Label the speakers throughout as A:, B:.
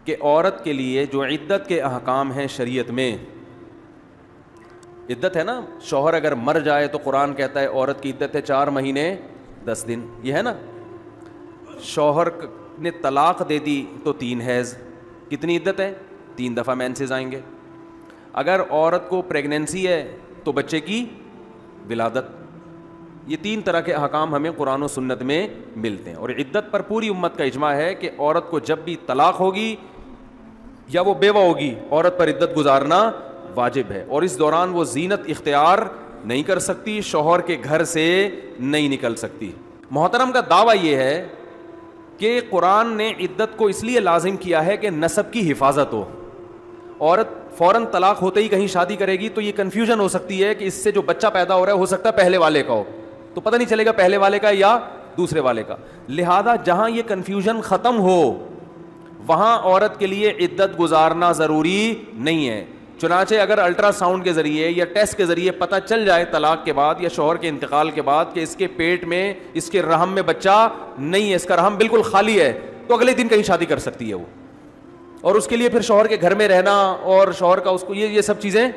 A: کہ عورت کے لیے جو عدت کے احکام ہیں شریعت میں، عدت ہے نا، شوہر اگر مر جائے تو قرآن کہتا ہے عورت کی عدت ہے 4 مہینے 10 دن، یہ ہے نا. شوہر نے طلاق دے دی تو 3 حیض، کتنی عدت ہے؟ 3 دفعہ مینسز آئیں گے. اگر عورت کو پریگننسی ہے تو بچے کی ولادت. یہ 3 طرح کے احکام ہمیں قرآن و سنت میں ملتے ہیں. اور عدت پر پوری امت کا اجماع ہے کہ عورت کو جب بھی طلاق ہوگی یا وہ بیوہ ہوگی، عورت پر عدت گزارنا واجب ہے، اور اس دوران وہ زینت اختیار نہیں کر سکتی، شوہر کے گھر سے نہیں نکل سکتی. محترم کا دعویٰ یہ ہے کہ قرآن نے عدت کو اس لیے لازم کیا ہے کہ نسب کی حفاظت ہو. عورت فوراً طلاق ہوتے ہی کہیں شادی کرے گی تو یہ کنفیوژن ہو سکتی ہے کہ اس سے جو بچہ پیدا ہو رہا ہے ہو سکتا ہے پہلے والے کا ہو، تو پتہ نہیں چلے گا پہلے والے کا یا دوسرے والے کا. لہذا جہاں یہ کنفیوژن ختم ہو وہاں عورت کے لیے عدت گزارنا ضروری نہیں ہے. چنانچہ اگر الٹرا ساؤنڈ کے ذریعے یا ٹیسٹ کے ذریعے پتہ چل جائے طلاق کے بعد یا شوہر کے انتقال کے بعد کہ اس کے پیٹ میں، اس کے رحم میں بچہ نہیں ہے، اس کا رحم بالکل خالی ہے، تو اگلے دن کہیں شادی کر سکتی ہے وہ. اور اس کے لیے پھر شوہر کے گھر میں رہنا اور شوہر کا اس کو یہ سب چیزیں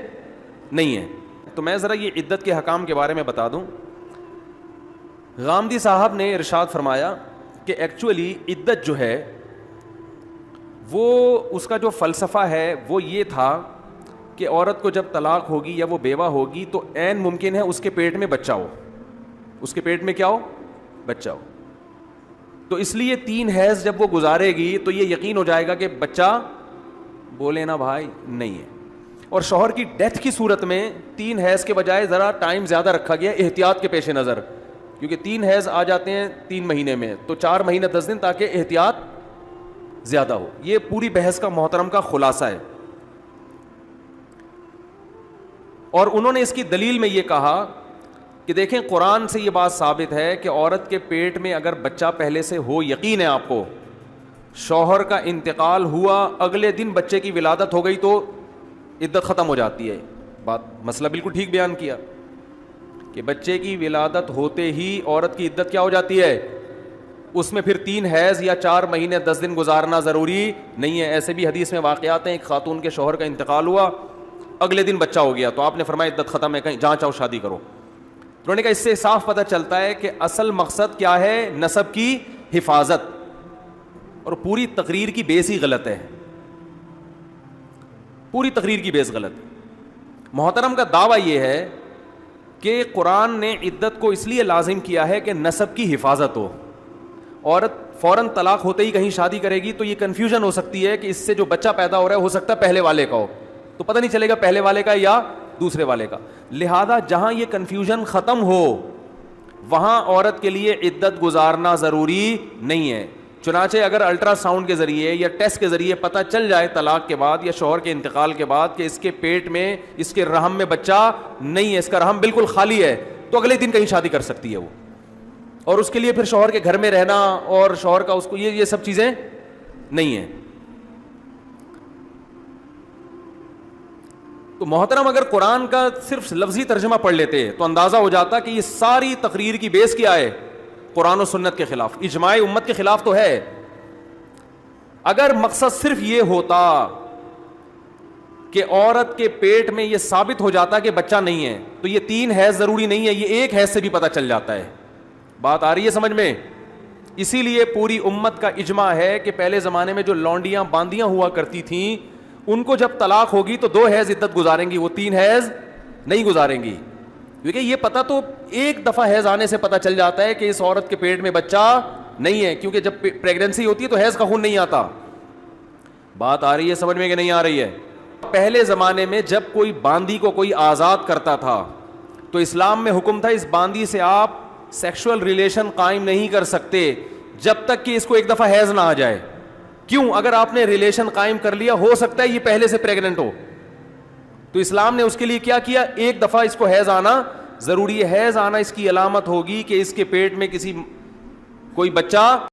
A: نہیں ہیں. تو میں ذرا یہ عدت کے حکام کے بارے میں بتا دوں. غامدی صاحب نے ارشاد فرمایا کہ ایکچولی عدت جو ہے وہ اس کا جو فلسفہ ہے وہ یہ تھا کہ عورت کو جب طلاق ہوگی یا وہ بیوہ ہوگی تو عین ممکن ہے اس کے پیٹ میں بچہ ہو، اس کے پیٹ میں کیا ہو؟ بچہ ہو. تو اس لیے 3 حیض جب وہ گزارے گی تو یہ یقین ہو جائے گا کہ بچہ بولے نا بھائی نہیں ہے. اور شوہر کی ڈیتھ کی صورت میں 3 حیض کے بجائے ذرا ٹائم زیادہ رکھا گیا احتیاط کے پیش نظر، کیونکہ 3 حیض آ جاتے ہیں 3 مہینے میں، تو 4 مہینے 10 دن تاکہ احتیاط زیادہ ہو. یہ پوری بحث کا محترم کا خلاصہ ہے. اور انہوں نے اس کی دلیل میں یہ کہا کہ دیکھیں قرآن سے یہ بات ثابت ہے کہ عورت کے پیٹ میں اگر بچہ پہلے سے ہو، یقین ہے آپ کو، شوہر کا انتقال ہوا، اگلے دن بچے کی ولادت ہو گئی تو عدت ختم ہو جاتی ہے. مسئلہ بالکل ٹھیک بیان کیا کہ بچے کی ولادت ہوتے ہی عورت کی عدت کیا ہو جاتی ہے. اس میں پھر 3 حیض یا 4 مہینے 10 دن گزارنا ضروری نہیں ہے. ایسے بھی حدیث میں واقعات ہیں، ایک خاتون کے شوہر کا انتقال ہوا، اگلے دن بچہ ہو گیا تو آپ نے فرمایا عدت ختم ہے، کہیں جہاں چاہو شادی کرو. انہوں نے کہا اس سے صاف پتہ چلتا ہے کہ اصل مقصد کیا ہے؟ نسب کی حفاظت. اور پوری تقریر کی بیس ہی غلط ہے، پوری تقریر کی بیس غلط ہے. محترم کا دعویٰ یہ ہے کہ قرآن نے عدت کو اس لیے لازم کیا ہے کہ نسب کی حفاظت ہو. عورت فوراً طلاق ہوتے ہی کہیں شادی کرے گی تو یہ کنفیوژن ہو سکتی ہے کہ اس سے جو بچہ پیدا ہو رہا ہے ہو سکتا ہے پہلے والے کا ہو، تو پتہ نہیں چلے گا پہلے والے کا یا دوسرے والے کا. لہذا جہاں یہ کنفیوژن ختم ہو وہاں عورت کے لیے عدت گزارنا ضروری نہیں ہے. چنانچہ اگر الٹرا ساؤنڈ کے ذریعے یا ٹیسٹ کے ذریعے پتہ چل جائے طلاق کے بعد یا شوہر کے انتقال کے بعد کہ اس کے پیٹ میں، اس کے رحم میں بچہ نہیں ہے، اس کا رحم بالکل خالی ہے، تو اگلے دن کہیں شادی کر سکتی ہے وہ. اور اس کے لیے پھر شوہر کے گھر میں رہنا اور شوہر کا اس کو یہ سب چیزیں نہیں ہیں. تو محترم اگر قرآن کا صرف لفظی ترجمہ پڑھ لیتے تو اندازہ ہو جاتا کہ یہ ساری تقریر کی بیس کیا ہے؟ قرآن و سنت کے خلاف، اجماع امت کے خلاف تو ہے. اگر مقصد صرف یہ ہوتا کہ عورت کے پیٹ میں یہ ثابت ہو جاتا کہ بچہ نہیں ہے تو یہ 3 حیض ضروری نہیں ہے، یہ 1 حیض سے بھی پتہ چل جاتا ہے. بات آ رہی ہے سمجھ میں؟ اسی لیے پوری امت کا اجماع ہے کہ پہلے زمانے میں جو لونڈیاں باندیاں ہوا کرتی تھیں ان کو جب طلاق ہوگی تو 2 حیض عدت گزاریں گی، وہ 3 حیض نہیں گزاریں گی. کیونکہ یہ پتہ تو 1 دفعہ حیض آنے سے پتہ چل جاتا ہے کہ اس عورت کے پیٹ میں بچہ نہیں ہے، کیونکہ جب پریگننسی ہوتی ہے تو حیض کا خون نہیں آتا. بات آ رہی ہے سمجھ میں کہ نہیں آ رہی ہے؟ پہلے زمانے میں جب کوئی باندی کو کوئی آزاد کرتا تھا تو اسلام میں حکم تھا اس باندی سے آپ سیکشول ریلیشن قائم نہیں کر سکتے جب تک کہ اس کو 1 دفعہ حیض نہ آ جائے. کیوں؟ اگر آپ نے ریلیشن قائم کر لیا ہو سکتا ہے یہ پہلے سے پریگننٹ ہو، تو اسلام نے اس کے لیے کیا کیا؟ 1 دفعہ اس کو حیض آنا ضروری ہے. حیض آنا اس کی علامت ہوگی کہ اس کے پیٹ میں کوئی بچہ